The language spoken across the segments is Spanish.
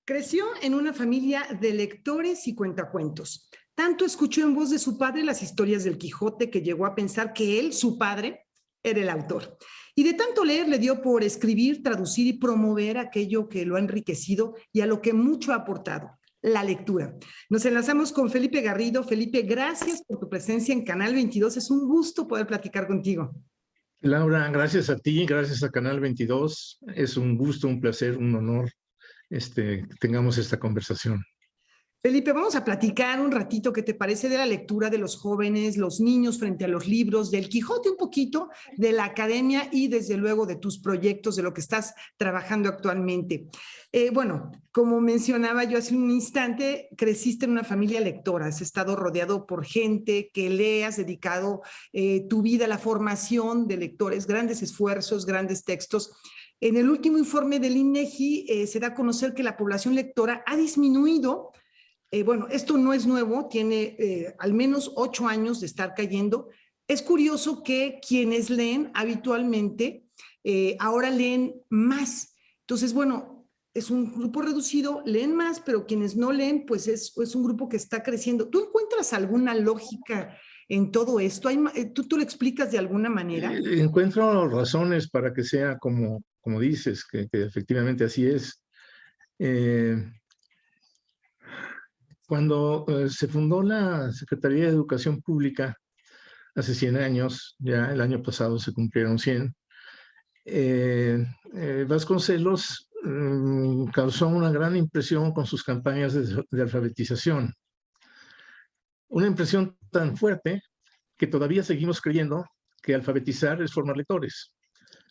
Creció en una familia de lectores y cuentacuentos. Tanto escuchó en voz de su padre las historias del Quijote que llegó a pensar que él, su padre, era el autor. Y de tanto leer le dio por escribir, traducir y promover aquello que lo ha enriquecido y a lo que mucho ha aportado, la lectura. Nos enlazamos con Felipe Garrido. Felipe, gracias por tu presencia en Canal 22. Es un gusto poder platicar contigo. Laura, gracias a ti, gracias a Canal 22. Es un gusto, un placer, un honor que tengamos esta conversación. Felipe, vamos a platicar un ratito, ¿qué te parece de la lectura de los jóvenes, los niños frente a los libros, del Quijote un poquito, de la academia y desde luego de tus proyectos, de lo que estás trabajando actualmente? Bueno, como mencionaba yo hace un instante, creciste en una familia lectora, has estado rodeado por gente que lee, has dedicado tu vida a la formación de lectores, grandes esfuerzos, grandes textos. En el último informe del INEGI se da a conocer que la población lectora ha disminuido. Bueno, esto no es nuevo, tiene al menos 8 años de estar cayendo. Es curioso que quienes leen habitualmente ahora leen más. Entonces, bueno, es un grupo reducido, leen más, pero quienes no leen, pues es un grupo que está creciendo. ¿Tú encuentras alguna lógica en todo esto? ¿Tú lo explicas de alguna manera? Encuentro razones para que sea como dices, que efectivamente así es. Cuando se fundó la Secretaría de Educación Pública hace 100 años, ya el año pasado se cumplieron 100, Vasconcelos causó una gran impresión con sus campañas de alfabetización. Una impresión tan fuerte que todavía seguimos creyendo que alfabetizar es formar lectores,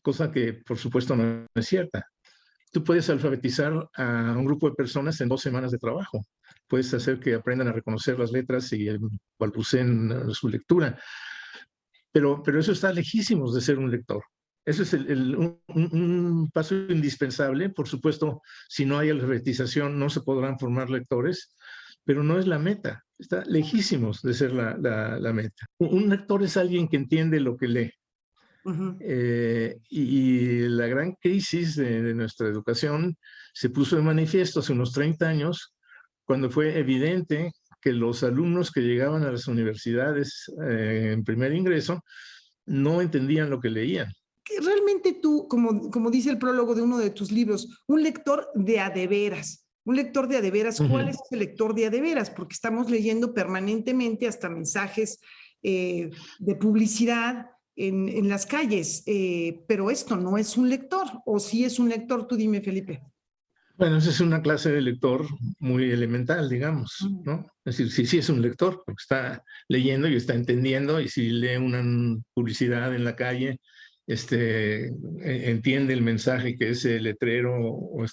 cosa que por supuesto no es cierta. Tú puedes alfabetizar a un grupo de personas en 2 semanas de trabajo. Puedes hacer que aprendan a reconocer las letras y balbuceen su lectura. Pero eso está lejísimos de ser un lector. Eso es un paso indispensable. Por supuesto, si no hay alfabetización, no se podrán formar lectores, pero no es la meta. Está lejísimos de ser la meta. Un lector es alguien que entiende lo que lee. Uh-huh. Y la gran crisis de nuestra educación se puso de manifiesto hace unos 30 años, cuando fue evidente que los alumnos que llegaban a las universidades en primer ingreso no entendían lo que leían. Realmente tú, como dice el prólogo de uno de tus libros, un lector de a de veras. Un lector de a de veras, ¿cuál es el lector de a de veras? Porque estamos leyendo permanentemente hasta mensajes de publicidad en las calles, pero esto no es un lector, o sí es un lector, tú dime, Felipe. Bueno, esa es una clase de lector muy elemental, digamos, ¿no? Es decir, sí es un lector, porque está leyendo y está entendiendo, y si lee una publicidad en la calle, entiende el mensaje que ese letrero o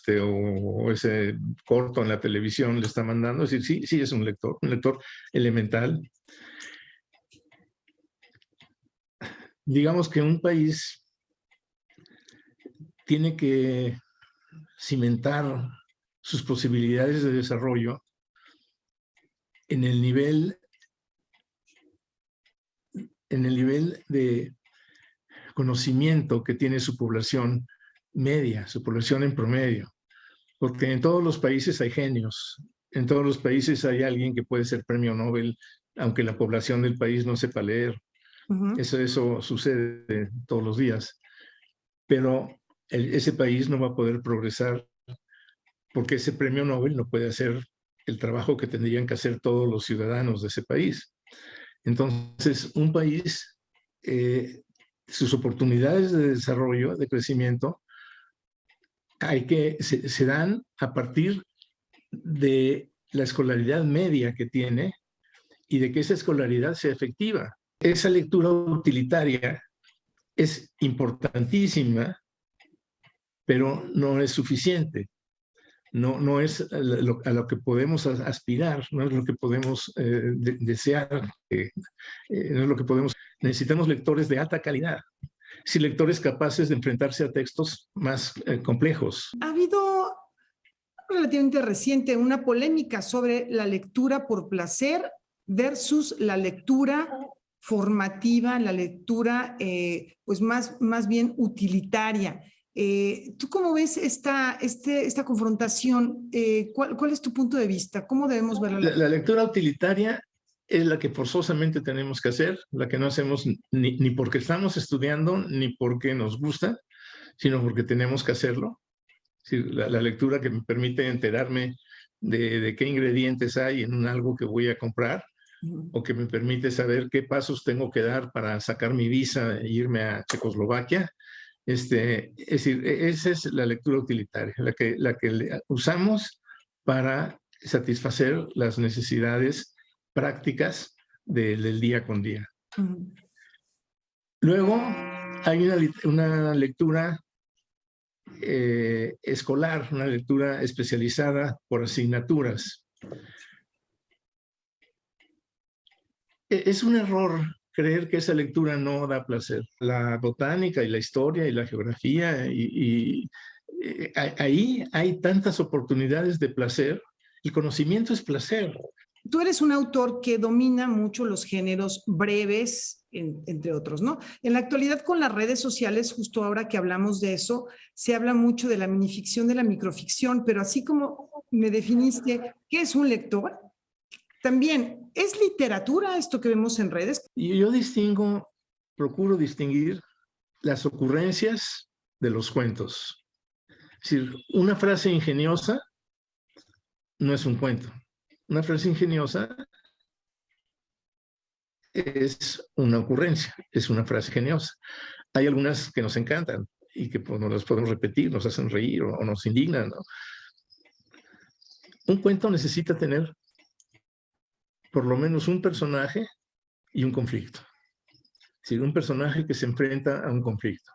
ese corto en la televisión le está mandando. Es decir, sí es un lector elemental. Digamos que un país tiene que cimentar sus posibilidades de desarrollo en el nivel de conocimiento que tiene su población media, su población en promedio. Porque en todos los países hay genios, en todos los países hay alguien que puede ser premio Nobel, aunque la población del país no sepa leer. Uh-huh. Eso sucede todos los días. Pero ese país no va a poder progresar porque ese premio Nobel no puede hacer el trabajo que tendrían que hacer todos los ciudadanos de ese país. Entonces, un país, sus oportunidades de desarrollo, de crecimiento, se dan a partir de la escolaridad media que tiene y de que esa escolaridad sea efectiva. Esa lectura utilitaria es importantísima, pero no es suficiente. No es a lo que podemos aspirar, no es lo que podemos desear, no es lo que podemos. Necesitamos lectores de alta calidad, sí, lectores capaces de enfrentarse a textos más complejos. Ha habido relativamente reciente una polémica sobre la lectura por placer versus la lectura formativa, la lectura pues más bien utilitaria. ¿Tú cómo ves esta confrontación? ¿Cuál es tu punto de vista? ¿Cómo debemos ver la lectura? La lectura utilitaria es la que forzosamente tenemos que hacer, la que no hacemos ni porque estamos estudiando, ni porque nos gusta, sino porque tenemos que hacerlo. Sí, la lectura que me permite enterarme de qué ingredientes hay en algo que voy a comprar, o que me permite saber qué pasos tengo que dar para sacar mi visa e irme a Checoslovaquia. Es decir, esa es la lectura utilitaria, la que usamos para satisfacer las necesidades prácticas del día con día. Luego hay una lectura escolar, una lectura especializada por asignaturas. Es un error creer que esa lectura no da placer. La botánica y la historia y la geografía, ahí hay tantas oportunidades de placer. El conocimiento es placer. Tú eres un autor que domina mucho los géneros breves, entre otros, ¿no? En la actualidad, con las redes sociales, justo ahora que hablamos de eso, se habla mucho de la minificción, de la microficción, pero así como me definiste, ¿qué es un lector? También, ¿es literatura esto que vemos en redes? Y yo procuro distinguir las ocurrencias de los cuentos. Es decir, una frase ingeniosa no es un cuento. Una frase ingeniosa es una ocurrencia, es una frase ingeniosa. Hay algunas que nos encantan y que pues, no las podemos repetir, nos hacen reír o nos indignan, ¿no? Un cuento necesita tener por lo menos un personaje y un conflicto. Es decir, un personaje que se enfrenta a un conflicto.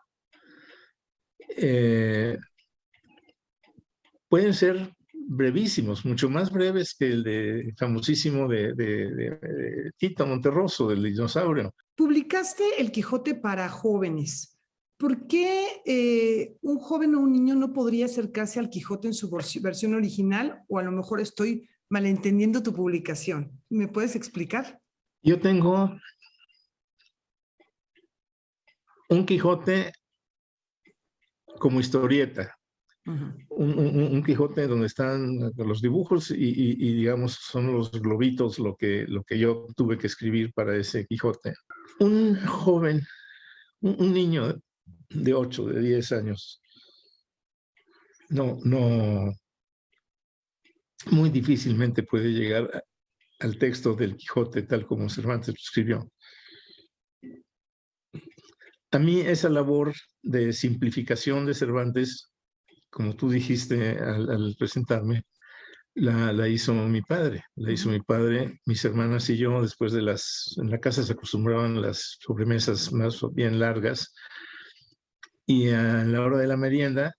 Pueden ser brevísimos, mucho más breves que el famosísimo de Tito Monterroso, del dinosaurio. Publicaste El Quijote para jóvenes. ¿Por qué un joven o un niño no podría acercarse al Quijote en su versión original? O a lo mejor estoy malentendiendo tu publicación. ¿Me puedes explicar? Yo tengo un Quijote como historieta. Un Quijote donde están los dibujos y digamos son los globitos lo que yo tuve que escribir para ese Quijote. Un joven, un niño de 8, de 10 años, no, muy difícilmente puede llegar al texto del Quijote tal como Cervantes lo escribió. A mí esa labor de simplificación de Cervantes, como tú dijiste al presentarme, la hizo mi padre. La hizo mi padre, mis hermanas y yo, después de en la casa se acostumbraban las sobremesas más bien largas, y a la hora de la merienda,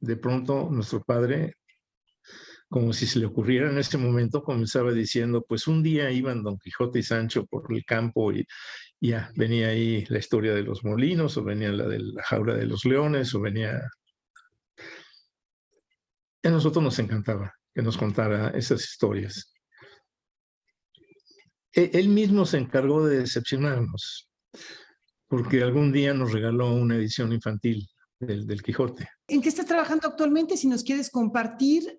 de pronto nuestro padre, como si se le ocurriera en ese momento, comenzaba diciendo, pues un día iban Don Quijote y Sancho por el campo y ya venía ahí la historia de los molinos, o venía la de la jaula de los leones, o venía... A nosotros nos encantaba que nos contara esas historias. Él mismo se encargó de decepcionarnos, porque algún día nos regaló una edición infantil del Quijote. ¿En qué estás trabajando actualmente? Si nos quieres compartir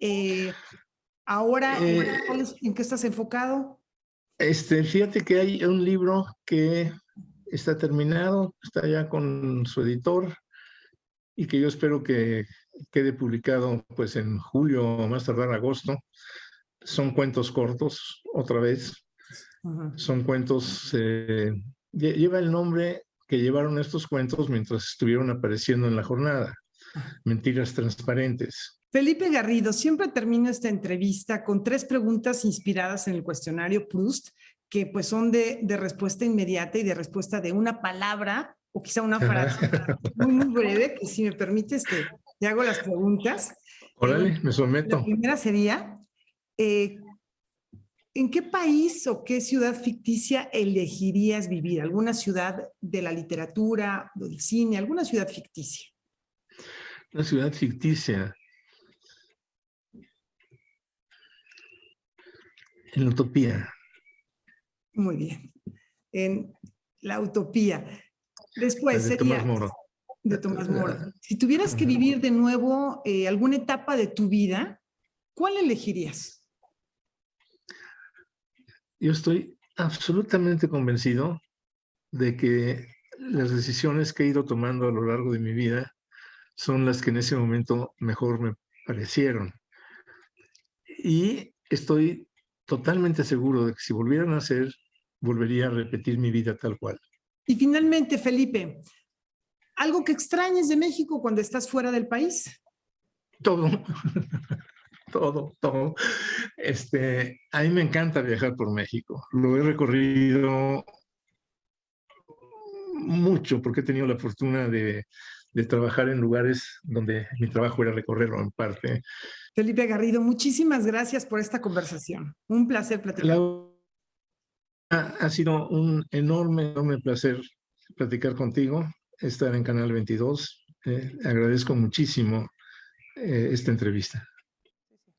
ahora, ¿en qué estás enfocado? Fíjate que hay un libro que está terminado, está ya con su editor, y que yo espero que quede publicado pues en julio o más tardar agosto. Son cuentos cortos, otra vez. Son cuentos, lleva el nombre que llevaron estos cuentos mientras estuvieron apareciendo en la jornada, Mentiras Transparentes. Felipe Garrido, siempre termino esta entrevista con 3 preguntas inspiradas en el cuestionario Proust, que pues son de respuesta inmediata y de respuesta de una palabra o quizá una frase muy breve, que si me permites te hago las preguntas. Órale, me someto. La primera sería, ¿en qué país o qué ciudad ficticia elegirías vivir? ¿Alguna ciudad de la literatura, del cine, alguna ciudad ficticia? Una ciudad ficticia. En Utopía. Muy bien. en La Utopía. Después De Tomás sería Moro. de Tomás Moro. Si tuvieras que vivir de nuevo alguna etapa de tu vida, ¿cuál elegirías? Yo estoy absolutamente convencido de que las decisiones que he ido tomando a lo largo de mi vida son las que en ese momento mejor me parecieron. Y estoy totalmente seguro de que si volviera a nacer, volvería a repetir mi vida tal cual. Y finalmente, Felipe, ¿algo que extrañes de México cuando estás fuera del país? Todo, todo. A mí me encanta viajar por México. Lo he recorrido mucho porque he tenido la fortuna de trabajar en lugares donde mi trabajo era recorrerlo en parte. Felipe Garrido, muchísimas gracias por esta conversación. Un placer platicar. Ha sido un enorme placer platicar contigo, estar en Canal 22. Agradezco muchísimo esta entrevista.